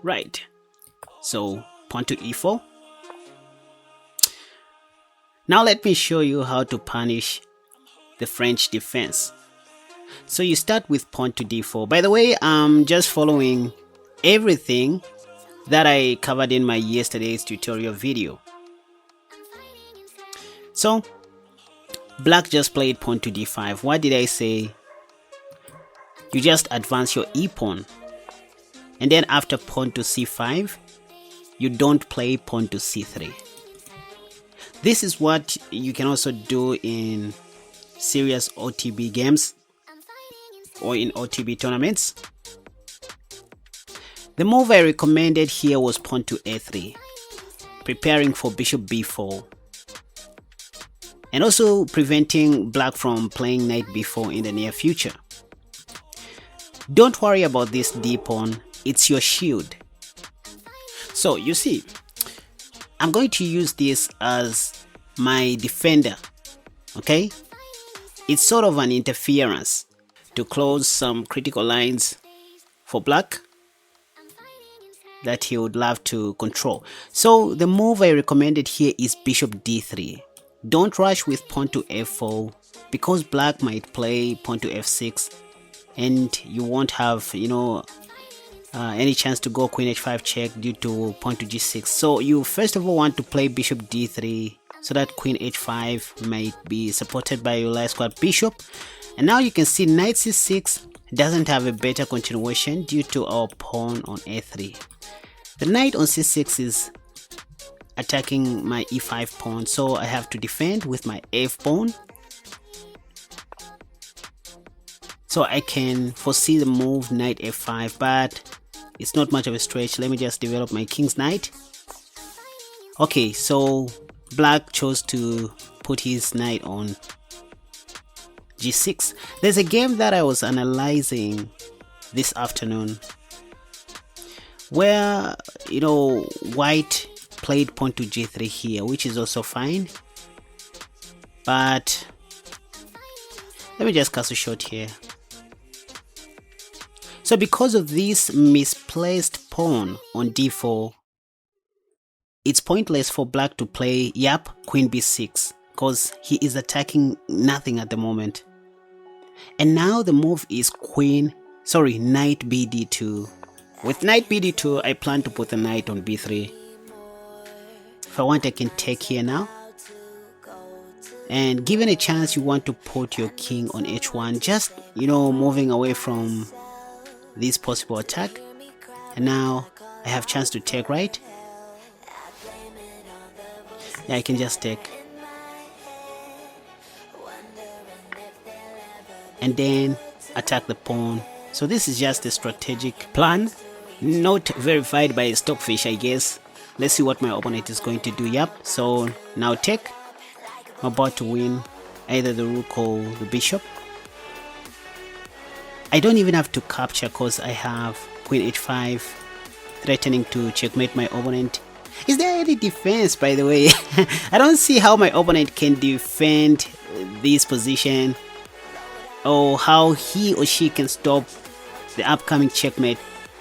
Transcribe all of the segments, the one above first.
Right, so pawn to e4. Now let me show you how to punish the French defense. So you start with pawn to d4. By the way, I'm just following everything that I covered in my yesterday's tutorial video. So black just played pawn to d5. What did I say? You just advance your e pawn, and then after pawn to c5 you don't play pawn to c3. This is what you can also do in serious OTB games or in OTB tournaments. The move I recommended here was pawn to a3, preparing for bishop b4, and also preventing black from playing knight b4 in the near future. Don't worry about this d pawn, it's your shield. So you see, I'm going to use this as my defender, okay? It's sort of an interference to close some critical lines for black that he would love to control. So the move I recommended here is bishop d3. Don't rush with pawn to f4 because black might play pawn to f6 and you won't have, any chance to go queen h5 check due to pawn to g6. So you first of all want to play bishop d3 so that queen h5 might be supported by your light squad bishop. And now you can see knight c6 doesn't have a better continuation due to our pawn on a3. The knight on c6 is attacking my e5 pawn, so I have to defend with my f pawn. So I can foresee the move knight f5, but it's not much of a stretch. Let me just develop my king's knight. Okay, so black chose to put his knight on g6. There's a game that I was analyzing this afternoon where white played pawn to g3 here, which is also fine, but let me just cast a shot here. So because of this misplaced pawn on d4, it's pointless for black to play queen b6 because he is attacking nothing at the moment. And now the move is knight bd2. With knight bd2, I plan to put the knight on b3. If I want, I can take here now. And given a chance, you want to put your king on h1, just moving away from this possible attack. And now I have chance to take, right? Yeah, I can just take. And then attack the pawn. So this is just a strategic plan, not verified by Stockfish, I guess. Let's see what my opponent is going to do. So now take. I'm about to win either the rook or the bishop. I don't even have to capture because I have queen h5 threatening to checkmate my opponent. Is there any defense, by the way? I don't see how my opponent can defend this position or how he or she can stop the upcoming checkmate.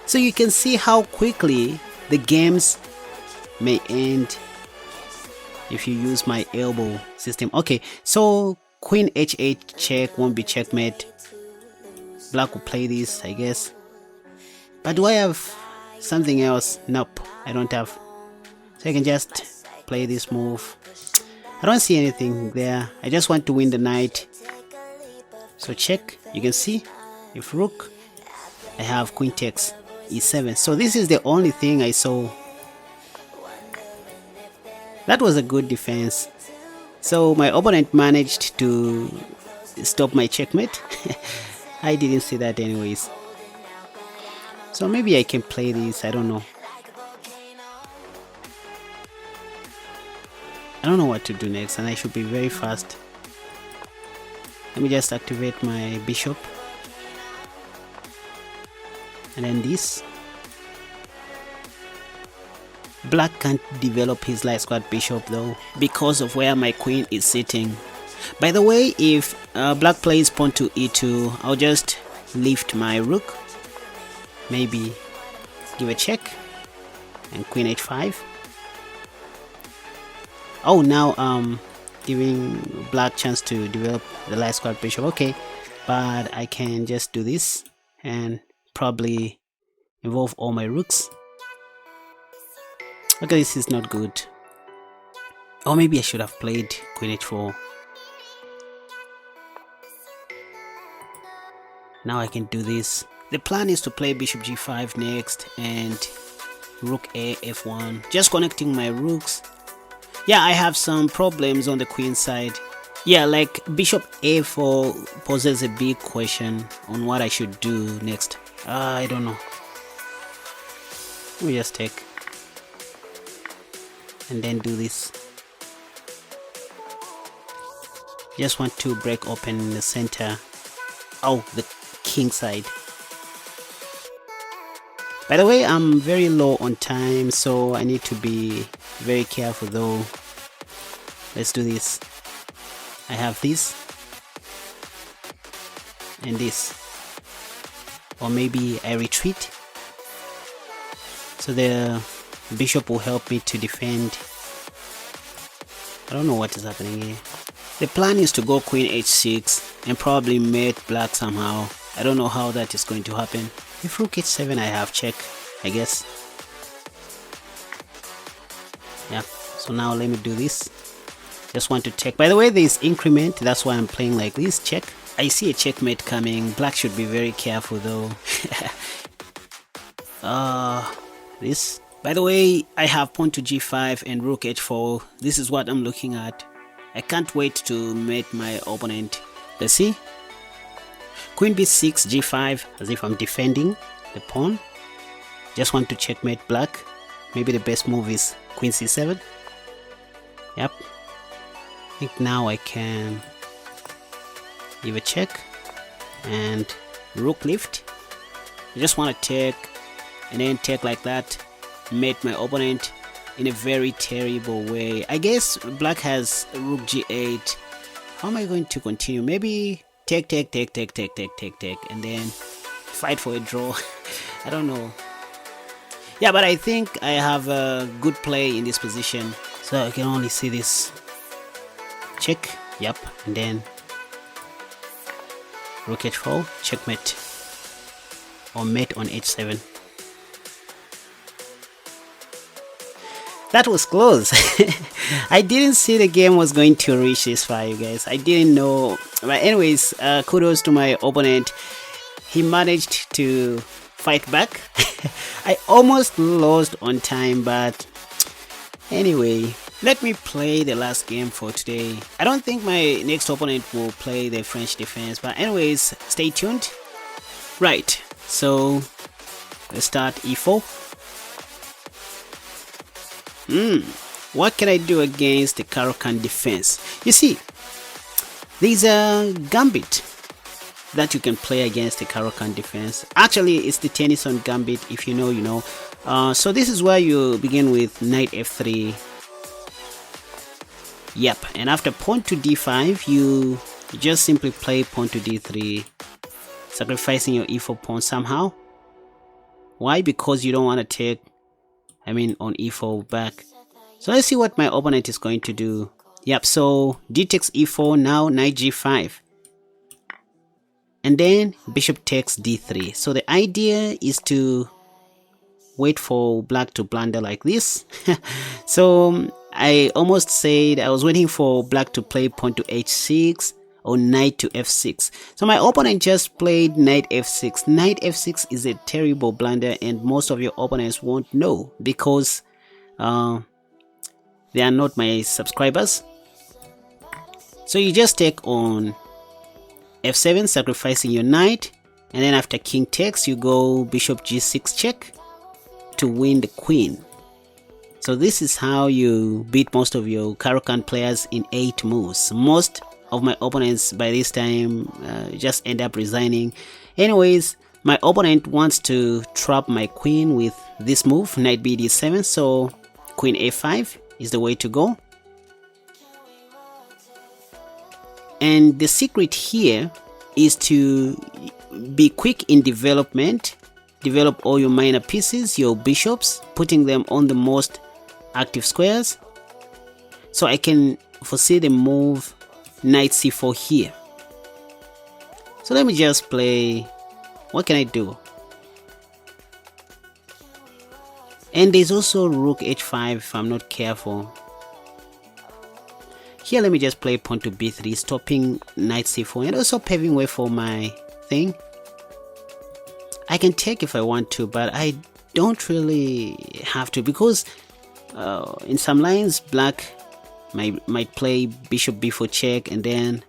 So you can see how quickly the games may end if you use my elbow system. Okay, so queen h8 check won't be checkmate. Black will play this, I guess. But do I have something else? Nope, I don't have. So I can just play this move. I don't see anything there. I just want to win the knight. So check. You can see if rook, I have queen takes e7. So this is the only thing I saw. That was a good defense. So my opponent managed to stop my checkmate. I didn't see that anyways. So maybe I can play this, I don't know. I don't know what to do next, and I should be very fast. Let me just activate my bishop. And then this. Black can't develop his light squad bishop though, because of where my queen is sitting. By the way, if black plays pawn to e2, I'll just lift my rook, maybe give a check, and queen h5. Oh, now giving black chance to develop the light square bishop. Okay, but I can just do this and probably involve all my rooks. Okay, this is not good. Or maybe I should have played queen h4. Now I can do this. The plan is to play bishop g5 next and rook a f1, just connecting my rooks. Yeah, I have some problems on the queen side. Yeah, like bishop a4 poses a big question on what I should do next. I don't know. Let me just take and then do this. Just want to break open the center. Oh, the king side. By the way, I'm very low on time, so I need to be very careful though. Let's do this. I have this and this, or maybe I retreat, so the bishop will help me to defend. I don't know what is happening here. The plan is to go queen h6 and probably mate black somehow. I don't know how that is going to happen. If rook h7, I have check, I guess. Yeah, so now let me do this. Just want to check. By the way, there is increment, that's why I'm playing like this. Check. I see a checkmate coming. Black should be very careful though. This. By the way, I have pawn to g5 and rook h4. This is what I'm looking at. I can't wait to mate my opponent. Let's see. Queen b6, g5, as if I'm defending the pawn. Just want to checkmate black. Maybe the best move is queen c7. Yep. I think now I can give a check and rook lift. I just want to take and then take like that, mate my opponent in a very terrible way. I guess black has rook g8. How am I going to continue? Maybe take, and then fight for a draw. I don't know. Yeah, but I think I have a good play in this position. So I can only see this. Check. Yep. And then rook h4. Checkmate. Or mate on h7. That was close. I didn't see the game was going to reach this far, you guys. I didn't know. But anyways, kudos to my opponent. He managed to fight back. I almost lost on time, but anyway, let me play the last game for today. I don't think my next opponent will play the French defense, but anyways, stay tuned. Right, so let's start e4. What can I do against the Caro-Kann defense? You see, there's a gambit that you can play against the Caro-Kann defense. Actually, it's the Tennyson gambit. If you know, you know. So this is where you begin with knight f3. Yep, and after pawn to d5, you just simply play pawn to d3, sacrificing your e4 pawn somehow. Why? Because you don't want to take, on e4 back. So let's see what my opponent is going to do. Yep, so d takes e4, now knight g5. And then bishop takes d3. So the idea is to wait for black to blunder like this. So I almost said I was waiting for black to play pawn to h6 or knight to f6. So my opponent just played knight f6. Knight f6 is a terrible blunder, and most of your opponents won't know because they are not my subscribers. So you just take on f7, sacrificing your knight, and then after king takes, you go bishop g6 check to win the queen. So this is how you beat most of your Caro-Kann players in 8 moves. Most of my opponents by this time just end up resigning. Anyways, my opponent wants to trap my queen with this move, knight b d7, so queen a5 is the way to go. And the secret here is to be quick in development develop all your minor pieces, your bishops, putting them on the most active squares. So I can foresee the move knight c4 here. So let me just play, what can I do? And there's also rook h5 if I'm not careful. Here let me just play pawn to b3, stopping knight c4 and also paving way for my thing. I can take if I want to, but I don't really have to, because in some lines black might play bishop b4 check and then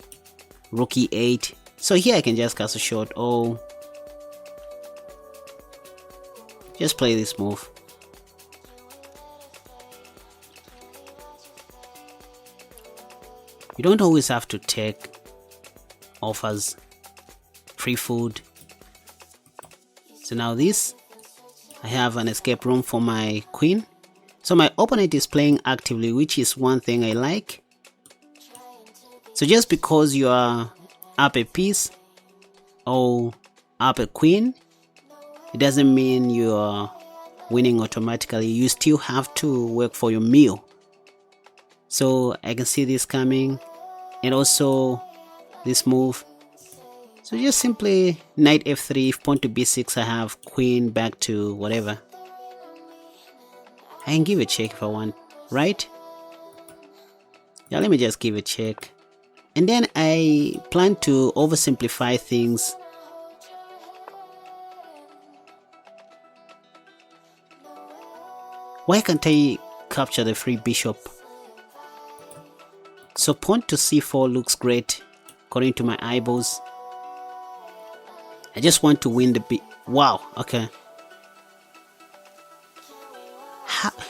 rook e8. So here I can just cast a short, or just play this move. You don't always have to take offers, free food. So now this, I have an escape room for my queen. So my opponent is playing actively, which is one thing I like. So just because you are up a piece or up a queen, it doesn't mean you are winning automatically. You still have to work for your meal. So I can see this coming, and also this move. So just simply knight f3, if pawn to b6, I have queen back to whatever. I can give a check if I want, right? Yeah, let me just give a check. And then I plan to oversimplify things. Why can't I capture the free bishop? So pawn to c4 looks great according to my eyeballs. I just want to win the wow, okay.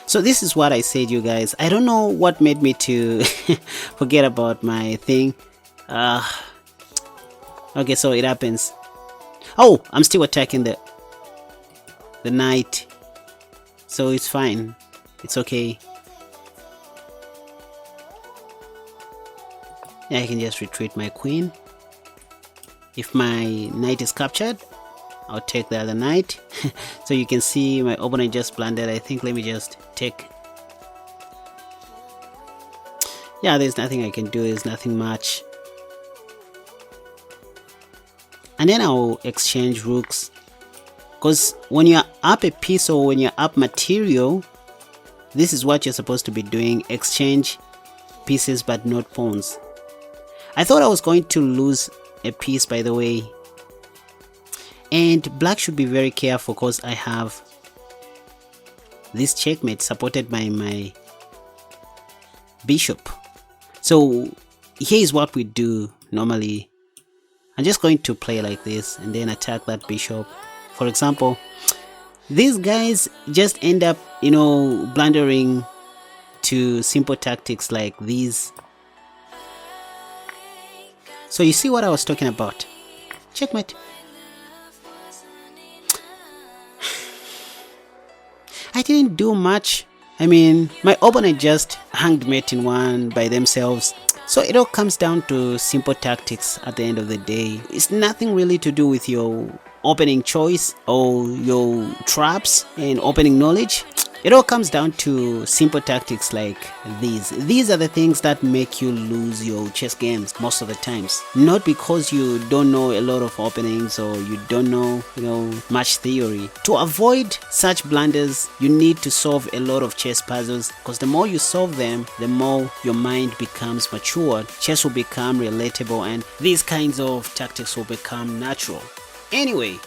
So this is what I said, you guys. I don't know what made me to forget about my thing. Okay, so it happens. Oh, I'm still attacking the knight. So it's fine. It's okay. Yeah, I can just retreat my queen. If my knight is captured, I'll take the other knight. So you can see my opponent just blundered. I think let me just take. Yeah, there's nothing I can do. There's nothing much. And then I'll exchange rooks. Because when you're up a piece or when you're up material, this is what you're supposed to be doing. Exchange pieces but not pawns. I thought I was going to lose a piece, by the way, and black should be very careful because I have this checkmate supported by my bishop. So here is what we do normally. I'm just going to play like this and then attack that bishop. For example, these guys just end up, you know, blundering to simple tactics like these. So you see what I was talking about. Checkmate. I didn't do much. I mean, my opponent just hanged mate in one by themselves. So it all comes down to simple tactics at the end of the day. It's nothing really to do with your opening choice or your traps and opening knowledge. It all comes down to simple tactics like these. These are the things that make you lose your chess games most of the times. Not because you don't know a lot of openings or you don't know, much theory. To avoid such blunders, you need to solve a lot of chess puzzles, because the more you solve them, the more your mind becomes matured. Chess will become relatable and these kinds of tactics will become natural. Anyway,